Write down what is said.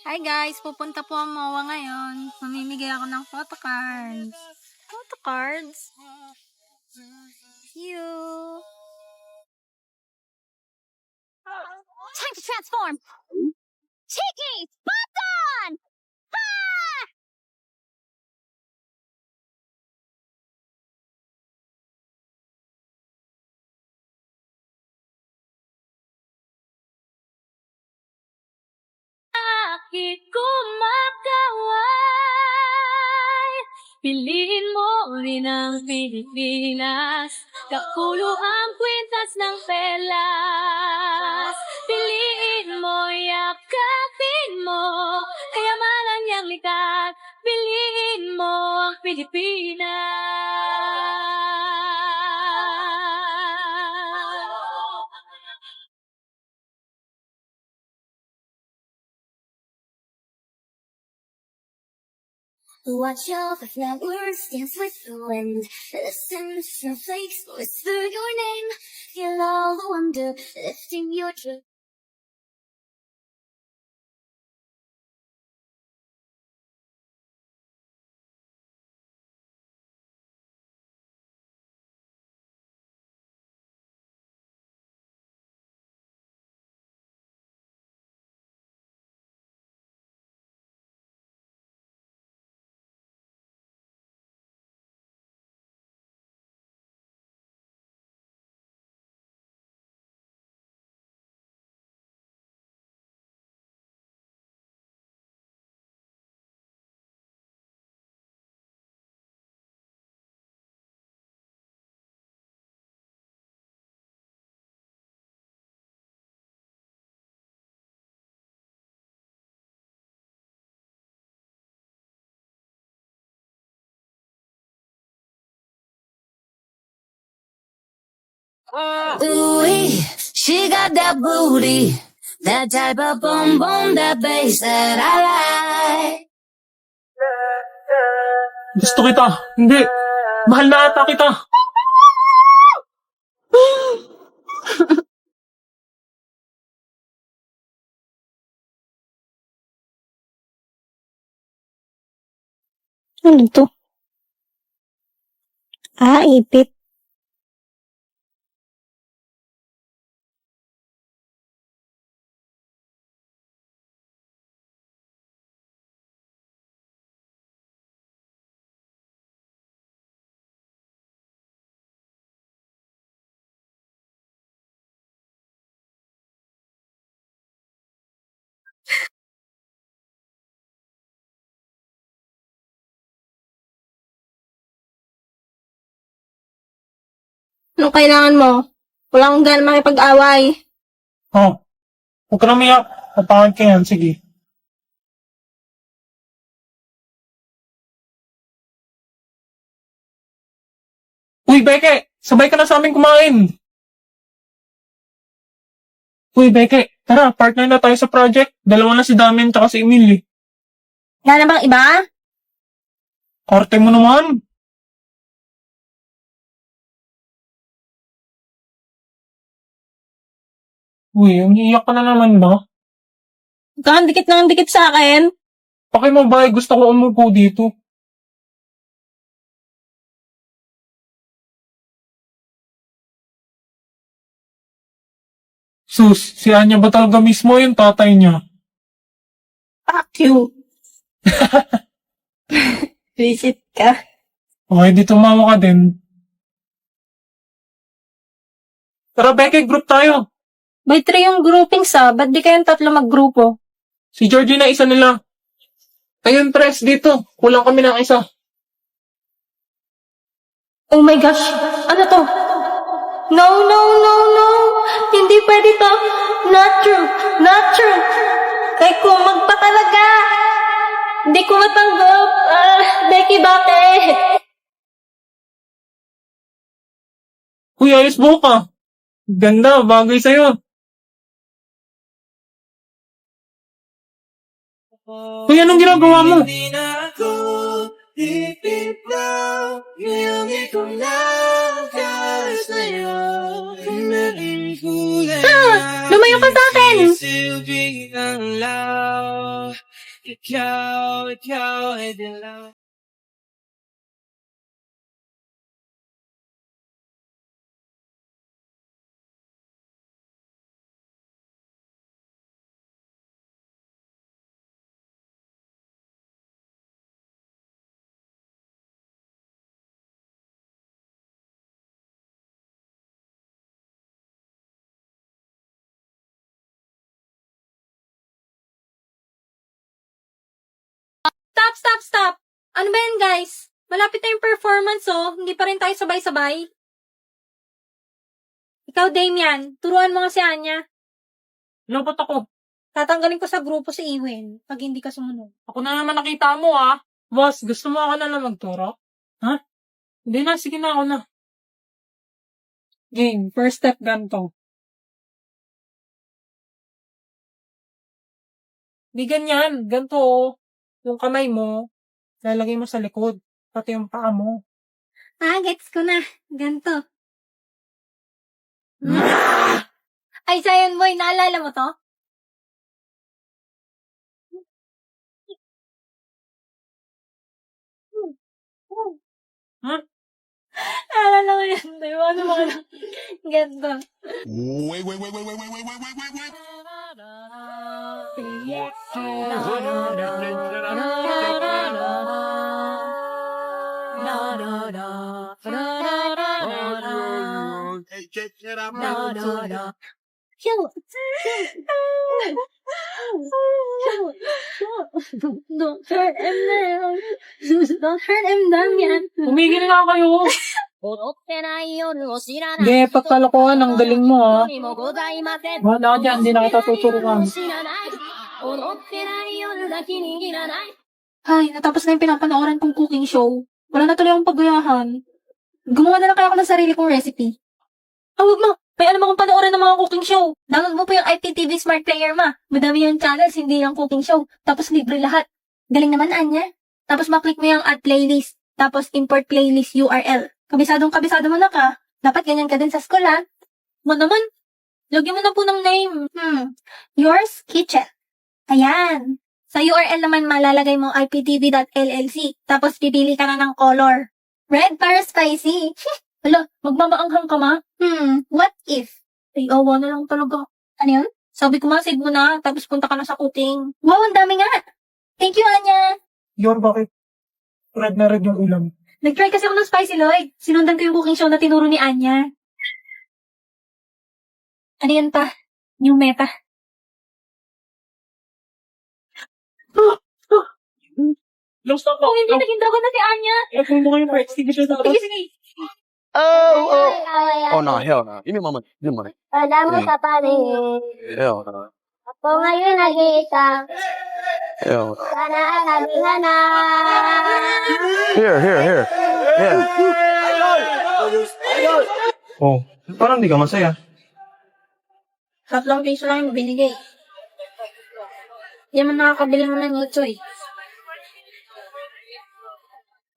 Hi guys, pupunta po ang MOA ngayon. Mamimigay ako ng photocards. Photocards? See you! Time to transform! Cheeky! Button! Ha! Bakit kumakaway? Piliin mo rin ang Pilipinas. Kapulo ang kwintas ng pelas. Piliin mo, yakapin mo. Kayamanan niyang likat. Piliin mo ang Pilipinas. Watch out for flowers, dance with the wind. Listen to snowflakes, whisper your name. Feel all the wonder, lifting your dress. Ooh, she got that booty, that type of boom boom, that bass that I like. Gusto kita. Hindi. Mahal na ata kita. Ano to? Ipit. Anong kailangan mo? Wala akong gana makipag-away. Oh, huwag ka na umiyak. Napangit ka yan. Sige. Uy, Beke! Sabay ka na sa amin kumain. Uy, Beke! Tara, partner na tayo sa project. Dalawa na si Damian tsaka si Emil. Wala na bang iba? Arte mo naman. Uy, umiiyak ka na naman ba? Huwag kang dikit ng dikit sa akin. Pakimabay, gusto ko umupo dito. Sus, si Anya ba talaga mismo yung tatay niya? Fuck you. Visit ka. Okay, di tumawa ka din. Tara, Beke, group tayo. By 3 yung grouping ba't di kayong 3 maggrupo? Si Georgie na isa nila. Ayun, Tres, dito. Kulang kami ng isa. Oh my gosh, ano to? No, no, no, no. Hindi pwede to. Not true, not true. Kay kumag pa talaga. Hindi ko matanggap. Becky, bakit? Uy, ayos mo ka. Ganda, bagay sa'yo. Uy, anong ginagawa mo? Lumayo ka sa akin! Stop! Ano ba yan, guys? Malapit na yung performance, oh. Hindi pa rin tayo sabay-sabay. Ikaw, Damian, turuan mo nga si Anya. Lobot ako. Tatanggalin ko sa grupo si Iwen pag hindi ka sumunod. Ako na naman nakita mo, ah. Boss, gusto mo ako na lang magturo? Ha? Hindi na, sige na ako na. Game, first step ganito. Di ganyan, ganito, oh. Yung kamay mo, lalagay mo sa likod, pati yung paa mo. Gets ko na. Ganto. Ay, Zion Boy, naalala mo to? Ha? Naalala ko yan, di ba? Ano mga ganto. Don't hurt him now. Don't hurt him, Damian. Umigil nga kayo. Hindi, pagkalokohan, ang galing mo, ha. Wala ka dyan, hindi na kita tuturuan. Ay, natapos na yung pinapanooran kong cooking show. Wala na tuloy akong paggayahan. Gumawa na lang kaya ako ng sarili kong recipe. Huwag mo. May alam akong panoorin ng mga cooking show. Download mo pa yung IPTV Smart Player, ma. Madami yung channels, hindi yung cooking show. Tapos libre lahat. Galing naman, Anya. Tapos maklik mo yung add playlist. Tapos import playlist URL. Kabisadong-kabisado mo na ka. Dapat ganyan ka din sa school, ha? Mo naman. Lagyan mo na po ng name. Yours Kitchen. Ayan. Sa URL naman malalagay mo iptv.llc. Tapos pipili ka na ng color. Red para spicy. Hala, magmamaanghang ka, ma? What if? Ay, awa na lang talaga. Ano yun? Sabi ko save mo na, tapos punta ka na sa cooking. Wow, ang dami nga. Thank you, Anya. Yor, bakit? Red na red yung ulam. Nag-try kasi ako ng Spicy Lloyd. Sinundan ko yung cooking show na tinuro ni Anya. Ano yan pa? New meta. Lost ako. Oh, hindi. Naging dragon na si Anya. Kung mo kayo first, sige siya sa Sige. Oh no, hell no. Give me my money. Give me money. Wala mo sa paligid. Hell no. Ako ngayon nag-iisa. Hell no. Sana ang nabingan na. Here. Yeah. Oh, parang di ka masaya. 3 piso lang yung binigay. Hindi man nakakabili mo ng 8 eh.